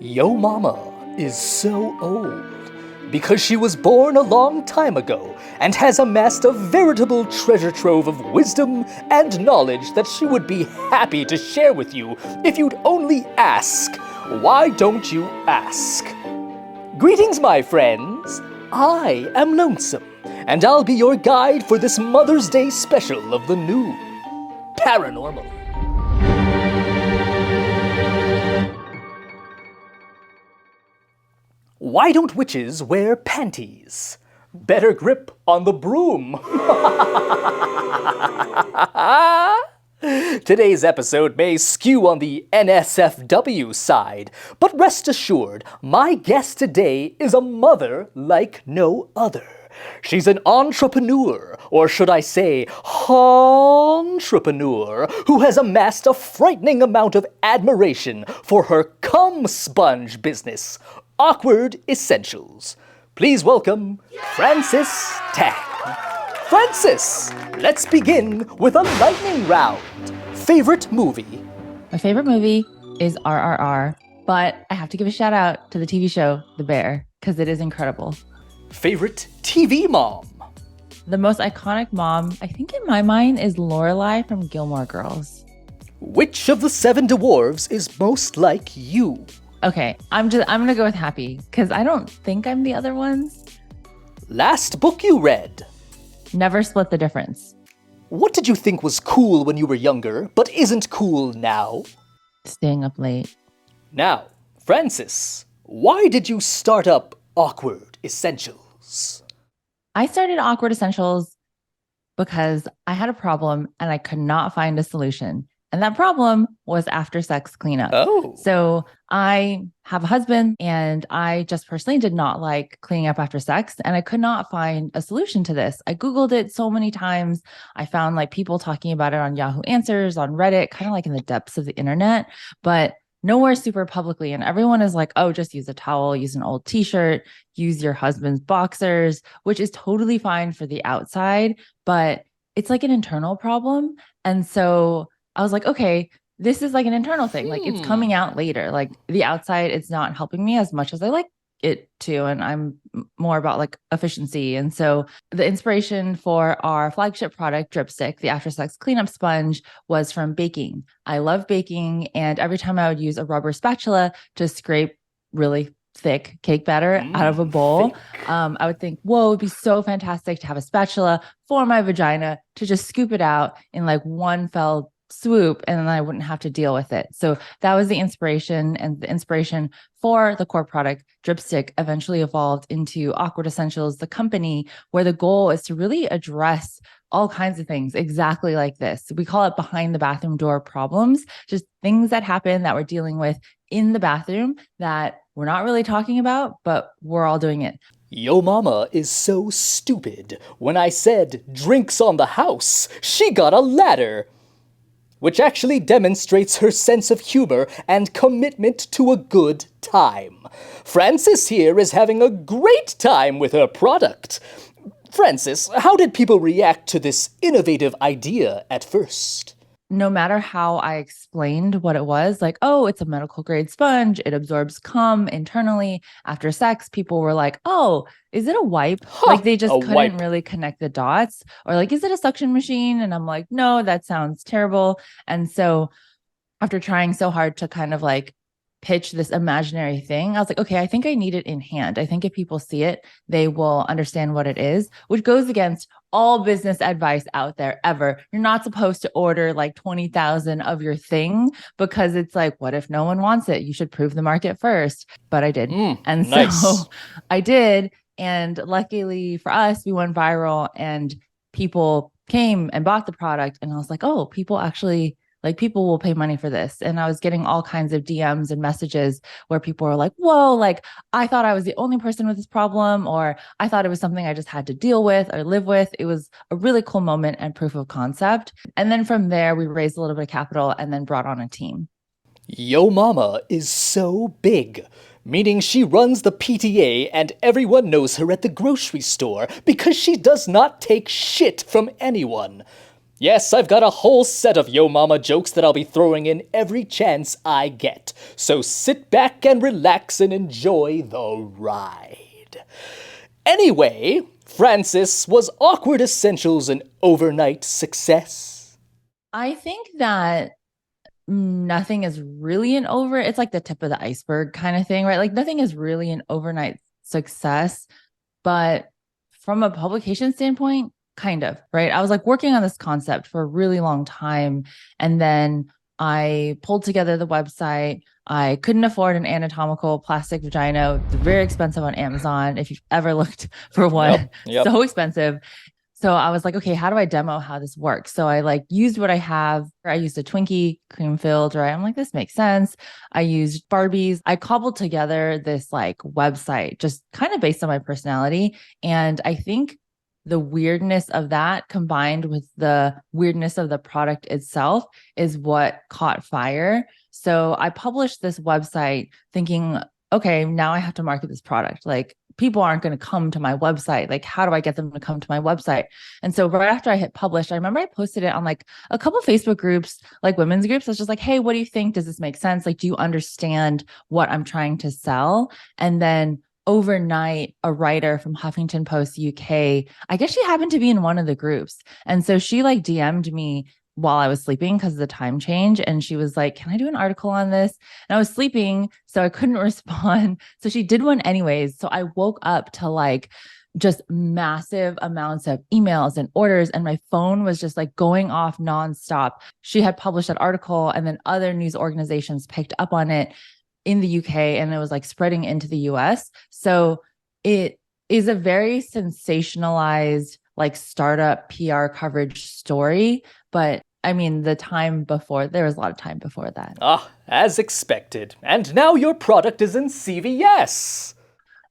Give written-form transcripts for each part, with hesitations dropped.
Yo mama is so old because she was born a long time ago and has amassed a veritable treasure trove of wisdom and knowledge that she would be happy to share with you if you'd only ask. Why don't you ask? Greetings, my friends. I am Lonesome, and I'll be your guide for this Mother's Day special of the new paranormal. Why don't witches wear panties? Better grip on the broom. Today's episode may skew on the NSFW side, but rest assured, my guest today is a mother like no other. She's an entrepreneur, or should I say, entrepreneur, who has amassed a frightening amount of admiration for her cum sponge business, Awkward Essentials. Please welcome Frances Tang. Frances, let's begin with a lightning round. Favorite movie? My favorite movie is RRR, but I have to give a shout out to the TV show The Bear, because it is incredible. Favorite TV mom? The most iconic mom, I think in my mind, is Lorelai from Gilmore Girls. Which of the 7 dwarves is most like you? Okay, I'm gonna go with Happy, because I don't think I'm the other ones. Last book you read? Never Split the Difference. What did you think was cool when you were younger, but isn't cool now? Staying up late. Now, Frances, why did you start up Awkward Essentials? I started Awkward Essentials because I had a problem and I could not find a solution. And that problem was after sex cleanup. Oh. So I have a husband and I just personally did not like cleaning up after sex. And I could not find a solution to this. I Googled it so many times. I found like people talking about it on Yahoo Answers, on Reddit, kind of like in the depths of the internet, but nowhere super publicly. And everyone is like, oh, just use a towel, use an old t-shirt, use your husband's boxers, which is totally fine for the outside, but it's like an internal problem. And so I was like, okay, this is like an internal thing. Like it's coming out later. Like the outside, it's not helping me as much as I like it to. And I'm more about like efficiency. And so the inspiration for our flagship product, Dripstick, the after sex cleanup sponge, was from baking. I love baking. And every time I would use a rubber spatula to scrape really thick cake batter out of a bowl, I would think, whoa, it'd be so fantastic to have a spatula for my vagina to just scoop it out in like one fell swoop, and then I wouldn't have to deal with it. So that was the inspiration, and the inspiration for the core product, Dripstick, eventually evolved into Awkward Essentials, the company where the goal is to really address all kinds of things exactly like this. We call it behind the bathroom door problems, just things that happen that we're dealing with in the bathroom that we're not really talking about, but we're all doing it. Yo mama is so stupid. When I said drinks on the house, she got a ladder. Which actually demonstrates her sense of humor and commitment to a good time. Frances here is having a great time with her product. Frances, how did people react to this innovative idea at first? No matter how I explained what it was, like, oh, it's a medical grade sponge, it absorbs cum internally after sex, people were like, oh, is it a wipe? Like they just couldn't really connect the dots. Or like, is it a suction machine? And I'm like, no, that sounds terrible. And so after trying so hard to kind of like pitch this imaginary thing, I was like, okay, I think I need it in hand. I think if people see it, they will understand what it is, which goes against all business advice out there ever. You're not supposed to order like 20,000 of your thing because it's like, what if no one wants it? You should prove the market first. But I did. And nice. So I did. And luckily for us, we went viral and people came and bought the product. And I was like, oh, people actually people will pay money for this. And I was getting all kinds of DMs and messages where people were like, whoa, like I thought I was the only person with this problem, or I thought it was something I just had to deal with or live with. It was a really cool moment and proof of concept. And then from there, we raised a little bit of capital and then brought on a team. Yo mama is so big, meaning she runs the PTA and everyone knows her at the grocery store because she does not take shit from anyone. Yes, I've got a whole set of Yo Mama jokes that I'll be throwing in every chance I get. So sit back and relax and enjoy the ride. Anyway, Frances, was Awkward Essentials an overnight success? I think that nothing is really it's like the tip of the iceberg kind of thing, right? Like nothing is really an overnight success, but from a publication standpoint, kind of, right? I was like working on this concept for a really long time. And then I pulled together the website. I couldn't afford an anatomical plastic vagina. It's very expensive on Amazon. If you've ever looked for one, Yep. so expensive. So I was like, okay, how do I demo how this works? So I like used what I have. I used a Twinkie cream filled, right? I'm like, this makes sense. I used Barbies. I cobbled together this like website just kind of based on my personality. And I think the weirdness of that combined with the weirdness of the product itself is what caught fire. So I published this website thinking, okay, now I have to market this product. Like people aren't going to come to my website. Like, how do I get them to come to my website? And so right after I hit publish, I remember I posted it on like a couple Facebook groups, like women's groups. I was just like, hey, what do you think? Does this make sense? Like, do you understand what I'm trying to sell? And then overnight, a writer from Huffington Post UK, I guess she happened to be in one of the groups. And so she like DM'd me while I was sleeping because of the time change. And she was like, can I do an article on this? And I was sleeping, so I couldn't respond. So she did one anyways. So I woke up to like just massive amounts of emails and orders. And my phone was just like going off nonstop. She had published that article and then other news organizations picked up on it in the UK and it was like spreading into the US. So it is a very sensationalized like startup PR coverage story. But I mean, there was a lot of time before that. Ah, as expected. And now your product is in CVS.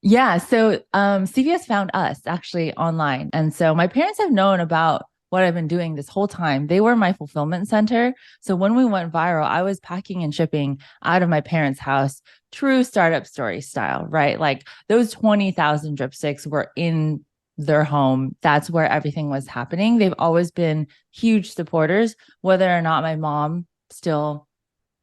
Yeah. So CVS found us actually online. And so my parents have known about what I've been doing this whole time. They were my fulfillment center. So when we went viral, I was packing and shipping out of my parents' house, true startup story style, right? Like those 20,000 dripsticks were in their home. That's where everything was happening. They've always been huge supporters, whether or not my mom still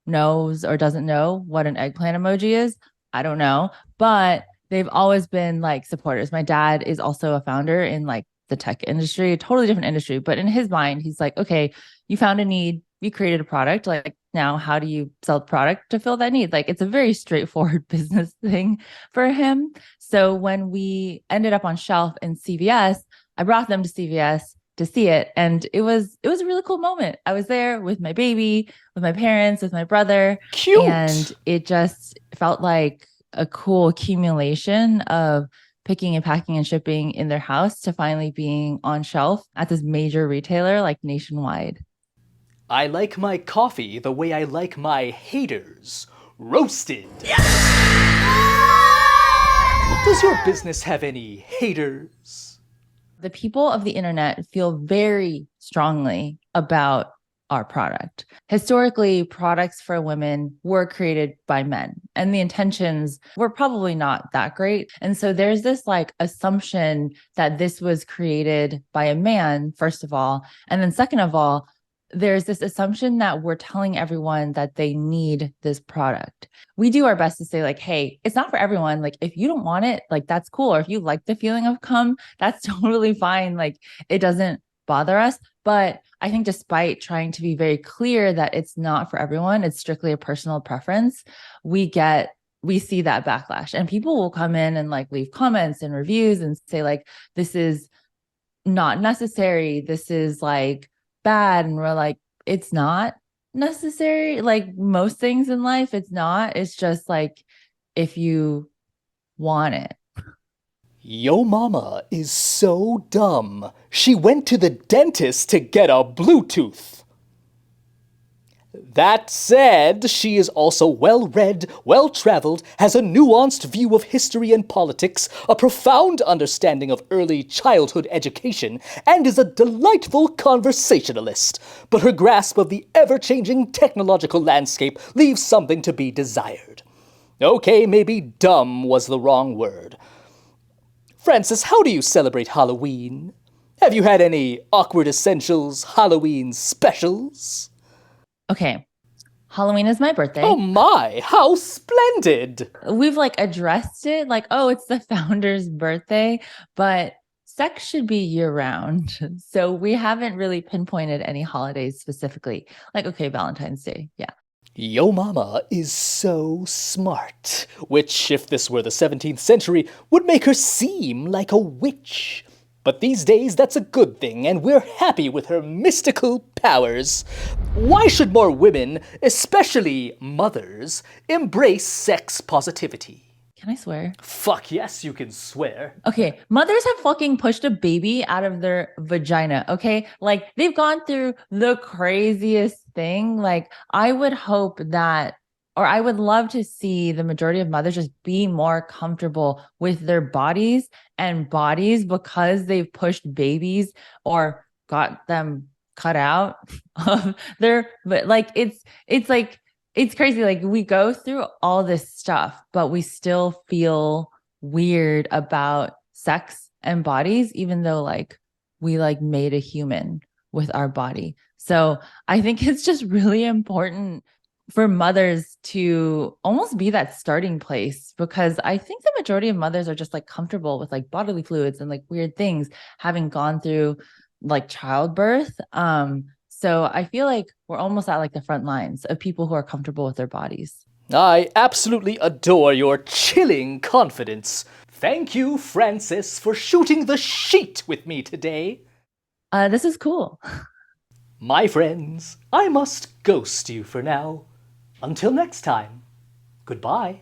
knows or doesn't know what an eggplant emoji is. I don't know, but they've always been like supporters. My dad is also a founder in like the tech industry, a totally different industry. But in his mind, he's like, okay, you found a need, you created a product. Like now, how do you sell the product to fill that need? Like it's a very straightforward business thing for him. So when we ended up on shelf in CVS, I brought them to CVS to see it. And it was a really cool moment. I was there with my baby, with my parents, with my brother. Cute. And it just felt like a cool accumulation of picking and packing and shipping in their house to finally being on shelf at this major retailer like nationwide. I like my coffee the way I like my haters. Roasted. Yes! Does your business have any haters? The people of the internet feel very strongly about our product. Historically, products for women were created by men and the intentions were probably not that great. And so there's this like assumption that this was created by a man, first of all. And then second of all, there's this assumption that we're telling everyone that they need this product. We do our best to say like, hey, it's not for everyone. Like if you don't want it, like that's cool. Or if you like the feeling of cum, that's totally fine. Like it doesn't bother us. But I think despite trying to be very clear that it's not for everyone, it's strictly a personal preference, we see that backlash and people will come in and like leave comments and reviews and say like, this is not necessary. This is like bad. And we're like, it's not necessary. Like most things in life, it's not. It's just like, if you want it. Yo mama is so dumb. She went to the dentist to get a Bluetooth. That said, she is also well-read, well-traveled, has a nuanced view of history and politics, a profound understanding of early childhood education, and is a delightful conversationalist. But her grasp of the ever-changing technological landscape leaves something to be desired. Okay, maybe dumb was the wrong word. Frances, how do you celebrate Halloween? Have you had any Awkward Essentials Halloween specials? Okay. Halloween is my birthday. Oh my, how splendid! We've like addressed it like, oh, it's the founder's birthday, but sex should be year round. So we haven't really pinpointed any holidays specifically. Like, okay, Valentine's Day. Yeah. Yo mama is so smart, which, if this were the 17th century, would make her seem like a witch. But these days, that's a good thing, and we're happy with her mystical powers. Why should more women, especially mothers, embrace sex positivity? Can I swear? Fuck yes, you can swear. Okay, mothers have fucking pushed a baby out of their vagina, okay? Like they've gone through the craziest thing. Like I would hope that, or I would love to see the majority of mothers just be more comfortable with their bodies and bodies because they've pushed babies or got them cut out of their, but like it's like it's crazy. Like we go through all this stuff, but we still feel weird about sex and bodies, even though like we like made a human with our body. So I think it's just really important for mothers to almost be that starting place, because I think the majority of mothers are just like comfortable with like bodily fluids and like weird things, having gone through like childbirth. So I feel like we're almost at like the front lines of people who are comfortable with their bodies. I absolutely adore your chilling confidence. Thank you, Frances, for shooting the sheet with me today. This is cool. My friends, I must ghost you for now. Until next time, goodbye.